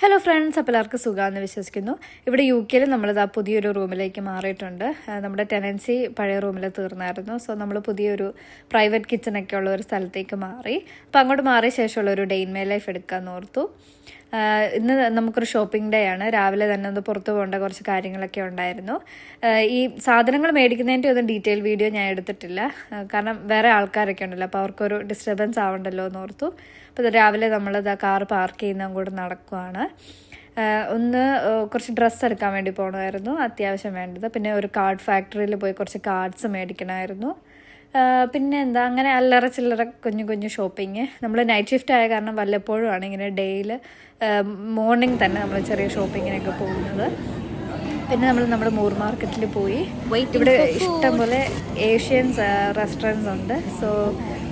Hello friends, അപ്പോൾ എല്ലാവർക്കും സുഖമാണെന്ന് വിശ്വസിക്കുന്നു. ഇവിടെ UK നമ്മളിതാ പുതിയൊരു റൂമിലേക്ക് മാറിയിട്ടുണ്ട്. നമ്മുടെ ടെനൻസി പഴയ റൂമിൽ തീർന്നായിരുന്നു. സോ നമ്മൾ പുതിയൊരു പ്രൈവറ്റ് കിച്ചണൊക്കെ ഉള്ള ഒരു സ്ഥലത്തേക്ക് മാറി. അപ്പോൾ അങ്ങോട്ട് മാറിയ ശേഷമുള്ള ഒരു ഡേ ഇൻ മൈ ലൈഫ് എടുക്കാമെന്ന് ഓർത്തു. ഇന്ന് നമുക്കൊരു ഷോപ്പിംഗ് ഡേ ആണ്. രാവിലെ തന്നെ ഒന്ന് പുറത്ത് പോകേണ്ട കുറച്ച് കാര്യങ്ങളൊക്കെ ഉണ്ടായിരുന്നു. ഈ സാധനങ്ങൾ മേടിക്കുന്നതിൻ്റെ ഒന്നും ഡീറ്റെയിൽ വീഡിയോ ഞാൻ എടുത്തിട്ടില്ല, കാരണം വേറെ ആൾക്കാരൊക്കെ ഉണ്ടല്ലോ, അപ്പോൾ അവർക്കൊരു ഡിസ്റ്റർബൻസ് ആവണ്ടല്ലോ എന്ന് ഓർത്തു. അപ്പോൾ രാവിലെ നമ്മളിത് കാർ പാർക്ക് ചെയ്യുന്ന അങ്ങോട്ട് നടക്കുവാണ്. ഒന്ന് കുറച്ച് ഡ്രസ്സ് എടുക്കാൻ വേണ്ടി പോകണമായിരുന്നു, അത്യാവശ്യം വേണ്ടത്. പിന്നെ ഒരു കാർഡ് ഫാക്ടറിയിൽ പോയി കുറച്ച് കാർഡ്സ് മേടിക്കണമായിരുന്നു. പിന്നെ എന്താ, അങ്ങനെ അല്ലറ ചില്ലറ കുഞ്ഞു കുഞ്ഞു ഷോപ്പിങ്. നമ്മൾ നൈറ്റ് ഷിഫ്റ്റ് ആയ കാരണം വല്ലപ്പോഴും ആണ് ഇങ്ങനെ ഡേയിൽ മോർണിംഗ് തന്നെ നമ്മൾ ചെറിയ ഷോപ്പിങ്ങിനൊക്കെ പോകുന്നത്. പിന്നെ നമ്മൾ നമ്മുടെ മൂർ മാർക്കറ്റിൽ പോയി. ഇവിടെ ഇഷ്ടംപോലെ ഏഷ്യൻസ് റെസ്റ്റോറൻറ്റ്സ് ഉണ്ട്. സോ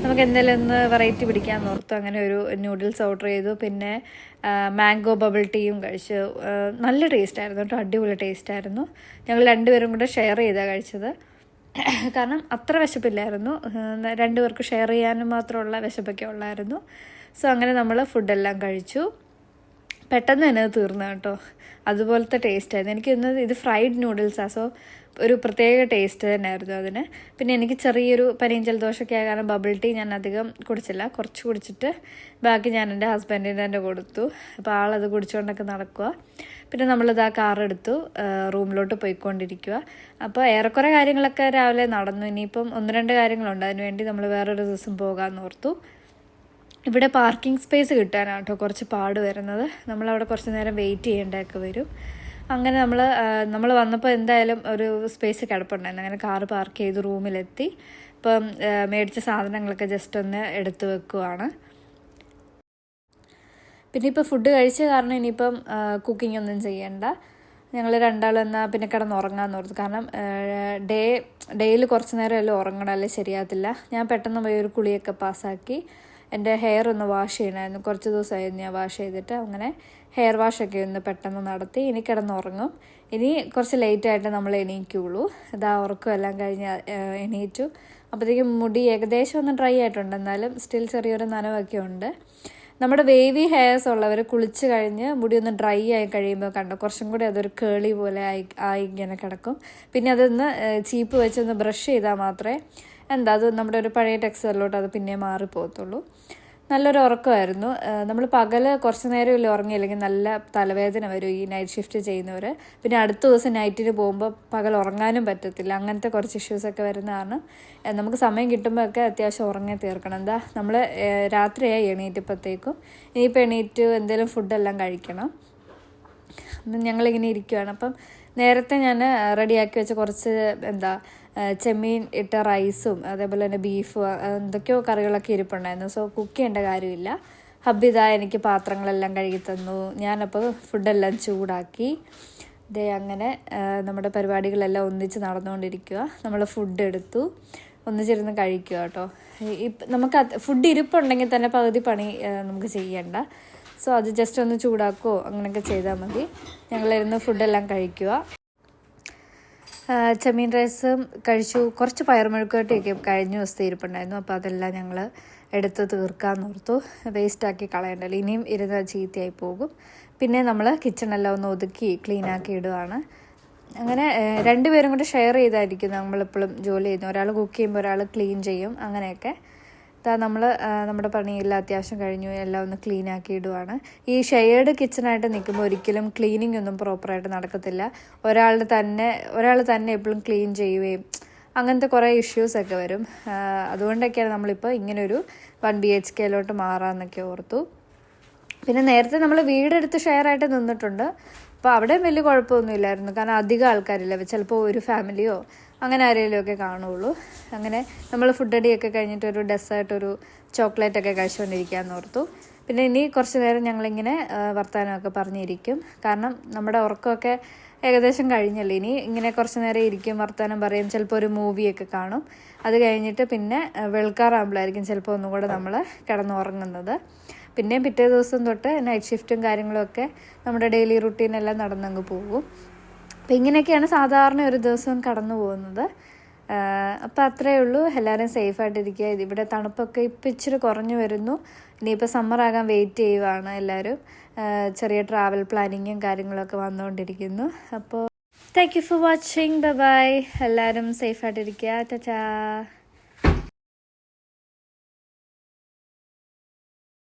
നമുക്ക് എന്തെങ്കിലും ഒന്ന് വെറൈറ്റി പിടിക്കാമെന്ന് ഓർത്തു. അങ്ങനെ ഒരു നൂഡിൽസ് ഓർഡർ ചെയ്തു. പിന്നെ മാംഗോ ബബിൾ ടീയും കഴിച്ചു. നല്ല ടേസ്റ്റ് ആയിരുന്നു കേട്ടോ, അടിപൊളി ടേസ്റ്റ് ആയിരുന്നു. ഞങ്ങൾ രണ്ടുപേരും കൂടെ ഷെയർ ചെയ്താണ് കഴിച്ചത്, കാരണം അത്ര വിശപ്പില്ലായിരുന്നു. രണ്ടുപേർക്ക് ഷെയർ ചെയ്യാനും മാത്രമുള്ള വിശപ്പൊക്കെ ഉള്ളായിരുന്നു. സോ അങ്ങനെ നമ്മൾ ഫുഡെല്ലാം കഴിച്ചു. പെട്ടെന്ന് തന്നെ തീർന്നു കേട്ടോ, അതുപോലത്തെ ടേസ്റ്റ് ആയിരുന്നു. എനിക്ക് ഇന്ന് ഇത് ഫ്രൈഡ് നൂഡിൽസാണ്. സോ ഒരു പ്രത്യേക ടേസ്റ്റ് തന്നെയായിരുന്നു അതിന്. പിന്നെ എനിക്ക് ചെറിയൊരു പനിയും ജലദോഷമൊക്കെ ആയ കാരണം ബബിൾ ടീ ഞാൻ അധികം കുടിച്ചില്ല, കുറച്ച് കുടിച്ചിട്ട് ബാക്കി ഞാൻ എൻ്റെ ഹസ്ബൻഡിന് തന്നെ കൊടുത്തു. അപ്പോൾ ആളത് കുടിച്ചുകൊണ്ടൊക്കെ നടക്കുക. പിന്നെ നമ്മളിത് ആ കാറെടുത്തു റൂമിലോട്ട് പോയിക്കൊണ്ടിരിക്കുക. അപ്പോൾ ഏറെക്കുറെ കാര്യങ്ങളൊക്കെ രാവിലെ നടന്നു. ഇനിയിപ്പം ഒന്ന് രണ്ട് കാര്യങ്ങളുണ്ട്, അതിനുവേണ്ടി നമ്മൾ വേറൊരു ദിവസം പോകാമെന്ന് ഓർത്തു. ഇവിടെ പാർക്കിംഗ് സ്പേസ് കിട്ടാനാണ് കേട്ടോ കുറച്ച് പാട് വരുന്നത്. നമ്മളവിടെ കുറച്ച് നേരം വെയിറ്റ് ചെയ്യേണ്ടതൊക്കെ വരും. അങ്ങനെ നമ്മൾ വന്നപ്പോൾ എന്തായാലും ഒരു സ്പേസ് കിടപ്പുണ്ടായിരുന്നു. അങ്ങനെ കാറ് പാർക്ക് ചെയ്ത് റൂമിലെത്തി. ഇപ്പം മേടിച്ച സാധനങ്ങളൊക്കെ ജസ്റ്റ് ഒന്ന് എടുത്തു വെക്കുവാണ്. പിന്നെ ഇപ്പോൾ ഫുഡ് കഴിച്ച കാരണം ഇനിയിപ്പം കുക്കിംഗ് ഒന്നും ചെയ്യണ്ട. ഞങ്ങൾ രണ്ടാളും എന്നാൽ പിന്നെ കിടന്നുറങ്ങാമെന്ന് ഓർത്തു. കാരണം ഡേയിൽ കുറച്ച് നേരമല്ലേ ഉറങ്ങണം, അല്ലേ ശരിയാകത്തില്ല. ഞാൻ പെട്ടെന്ന് പോയി ഒരു കുളിയൊക്കെ പാസ്സാക്കി എൻ്റെ ഹെയർ ഒന്ന് വാഷ് ചെയ്യണമായിരുന്നു. കുറച്ച് ദിവസമായിരുന്നു ഞാൻ വാഷ് ചെയ്തിട്ട്. അങ്ങനെ ഹെയർ വാഷൊക്കെ ഒന്ന് പെട്ടെന്ന് നടത്തി. ഇനി കിടന്നുറങ്ങും. ഇനി കുറച്ച് ലേറ്റായിട്ട് നമ്മൾ എണീക്കുള്ളൂ. ഇതാ ഉറക്കം എല്ലാം കഴിഞ്ഞ് എണീറ്റു. അപ്പോഴത്തേക്കും മുടി ഏകദേശം ഒന്ന് ഡ്രൈ ആയിട്ടുണ്ട്, എന്നാലും സ്റ്റിൽ ചെറിയൊരു നനവൊക്കെ ഉണ്ട്. നമ്മുടെ വേവി ഹെയർസ് ഉള്ളവർ കുളിച്ച് കഴിഞ്ഞ് മുടി ഒന്ന് ഡ്രൈ ആയി കഴിയുമ്പോൾ കണ്ടോ കുറച്ചും കൂടി അതൊരു കേളി പോലെ ആയി ഇങ്ങനെ കിടക്കും. പിന്നെ അതൊന്ന് ചീപ്പ് വെച്ചൊന്ന് ബ്രഷ് ചെയ്താൽ മാത്രമേ അത് നമ്മുടെ ഒരു പഴയ ടെക്സ്ചറിലോട്ട് അത് പിന്നെ മാറിപ്പോകത്തുള്ളൂ. നല്ലൊരു ഉറക്കമായിരുന്നു. നമ്മൾ പകൽ കുറച്ച് നേരമില്ല ഉറങ്ങിയില്ലെങ്കിൽ നല്ല തലവേദന വരും ഈ നൈറ്റ് ഷിഫ്റ്റ് ചെയ്യുന്നവർ. പിന്നെ അടുത്ത ദിവസം നൈറ്റിന് പോകുമ്പോൾ പകൽ ഉറങ്ങാനും പറ്റത്തില്ല. അങ്ങനത്തെ കുറച്ച് ഇഷ്യൂസൊക്കെ വരുന്നതാണ്. നമുക്ക് സമയം കിട്ടുമ്പോഴൊക്കെ അത്യാവശ്യം ഉറങ്ങി തീർക്കണം. നമ്മൾ രാത്രിയായി എണീറ്റപ്പോഴത്തേക്കും. ഇനിയിപ്പോൾ എണീറ്റ് എന്തെങ്കിലും ഫുഡെല്ലാം കഴിക്കണം. ഞങ്ങളിങ്ങനെ ഇരിക്കുകയാണ്. അപ്പം നേരത്തെ ഞാൻ റെഡിയാക്കി വെച്ച കുറച്ച് ചെമ്മീൻ ഇട്ട റൈസും അതേപോലെ തന്നെ ബീഫ് എന്തൊക്കെയോ കറികളൊക്കെ ഇരിപ്പുണ്ടായിരുന്നു. സോ കുക്ക് ചെയ്യേണ്ട കാര്യമില്ല. ഹബ്ബിതാ എനിക്ക് പാത്രങ്ങളെല്ലാം കഴുകി തന്നു. ഞാനപ്പോൾ ഫുഡെല്ലാം ചൂടാക്കി. അങ്ങനെ നമ്മുടെ പരിപാടികളെല്ലാം ഒന്നിച്ച് നടന്നുകൊണ്ടിരിക്കുക. നമ്മൾ ഫുഡ് എടുത്തു, ഒന്നിച്ചിരുന്ന് കഴിക്കുക കേട്ടോ. നമുക്ക് ഫുഡ് ഇരിപ്പുണ്ടെങ്കിൽ തന്നെ പകുതി പണി നമുക്ക് ചെയ്യണ്ട. സോ അത് ജസ്റ്റ് ഒന്ന് ചൂടാക്കുകയോ അങ്ങനെയൊക്കെ ചെയ്താൽ മതി. ഞങ്ങളിരുന്ന് ഫുഡെല്ലാം കഴിക്കുക. ചെമ്മീൻ റൈസും കഴിച്ചു. കുറച്ച് പയറുമെഴുക്കുവരട്ടിയൊക്കെ കഴിഞ്ഞ ദിവസത്തെ ഇരിപ്പുണ്ടായിരുന്നു. അപ്പോൾ അതെല്ലാം ഞങ്ങൾ എടുത്ത് തീർക്കാമെന്ന് ഓർത്തു. വേസ്റ്റാക്കി കളയണ്ടല്ലോ, ഇനിയും ഇരുന്ന് ചീത്തയായി പോകും. പിന്നെ നമ്മൾ കിച്ചണെല്ലാം ഒന്ന് ഒതുക്കി ക്ലീനാക്കി ഇടുകയാണ്. അങ്ങനെ രണ്ടുപേരും കൂടെ ഷെയർ ചെയ്തായിരിക്കും നമ്മളെപ്പോഴും ജോലി ചെയ്യുന്നത്. ഒരാൾ കുക്ക് ചെയ്യുമ്പോൾ ഒരാൾ ക്ലീൻ ചെയ്യും. അങ്ങനെയൊക്കെ നമ്മൾ നമ്മുടെ പണിയെല്ലാം അത്യാവശ്യം കഴിഞ്ഞു, എല്ലാം ഒന്ന് ക്ലീൻ ആക്കി ഇടുവാണ്. ഈ ഷെയർഡ് കിച്ചണായിട്ട് നിൽക്കുമ്പോൾ ഒരിക്കലും ക്ലീനിങ് ഒന്നും പ്രോപ്പറായിട്ട് നടക്കത്തില്ല. ഒരാൾ തന്നെ എപ്പോഴും ക്ലീൻ ചെയ്യുകയും അങ്ങനത്തെ കുറേ ഇഷ്യൂസൊക്കെ വരും. അതുകൊണ്ടൊക്കെയാണ് നമ്മളിപ്പോൾ ഇങ്ങനൊരു 1 BHK മാറാമെന്നൊക്കെ ഓർത്തു. പിന്നെ നേരത്തെ നമ്മൾ വീടെടുത്ത് ഷെയറായിട്ട് നിന്നിട്ടുണ്ട്. അപ്പോൾ അവിടെ വലിയ കുഴപ്പമൊന്നുമില്ലായിരുന്നു, കാരണം അധികം ആൾക്കാരില്ല. ചിലപ്പോൾ ഒരു ഫാമിലിയോ അങ്ങനെ ആരെങ്കിലുമൊക്കെ കാണുള്ളൂ. അങ്ങനെ നമ്മൾ ഫുഡ് അടിയൊക്കെ കഴിഞ്ഞിട്ട് ഒരു ഡെസേർട്ട്, ഒരു ചോക്ലേറ്റൊക്കെ കഴിച്ചുകൊണ്ടിരിക്കാമെന്ന് ഓർത്തു. പിന്നെ ഇനി കുറച്ച് നേരം ഞങ്ങളിങ്ങനെ വർത്തമാനമൊക്കെ പറഞ്ഞിരിക്കും, കാരണം നമ്മുടെ ഉറക്കമൊക്കെ ഏകദേശം കഴിഞ്ഞല്ലേ. ഇനി ഇങ്ങനെ കുറച്ച് നേരം ഇരിക്കും, വർത്തമാനം പറയും, ചിലപ്പോൾ ഒരു മൂവിയൊക്കെ കാണും. അത് കഴിഞ്ഞിട്ട് പിന്നെ വെളുക്കാറാകുമ്പോഴായിരിക്കും ചിലപ്പോൾ ഒന്നും കൂടെ നമ്മൾ കിടന്നുറങ്ങുന്നത്. പിന്നെ പിറ്റേ ദിവസം തൊട്ട് നൈറ്റ് ഷിഫ്റ്റും കാര്യങ്ങളൊക്കെ നമ്മുടെ ഡെയിലി റുട്ടീനെല്ലാം നടന്നങ്ങ് പോകും. അപ്പോൾ ഇങ്ങനെയൊക്കെയാണ് സാധാരണ ഒരു ദിവസം കടന്നു പോകുന്നത്. അപ്പോൾ അത്രയേ ഉള്ളൂ. എല്ലാവരും സേഫായിട്ടിരിക്കുക. ഇവിടെ തണുപ്പൊക്കെ ഇപ്പം ഇച്ചിരി കുറഞ്ഞു വരുന്നു. ഇനിയിപ്പോൾ സമ്മറാകാൻ വെയിറ്റ് ചെയ്യുവാണ് എല്ലാവരും. ചെറിയ ട്രാവൽ പ്ലാനിങ്ങും കാര്യങ്ങളൊക്കെ വന്നുകൊണ്ടിരിക്കുന്നു. അപ്പോൾ thank you for watching. Bye bye. എല്ലാവരും സേഫായിട്ടിരിക്കുക. ടാറ്റാ.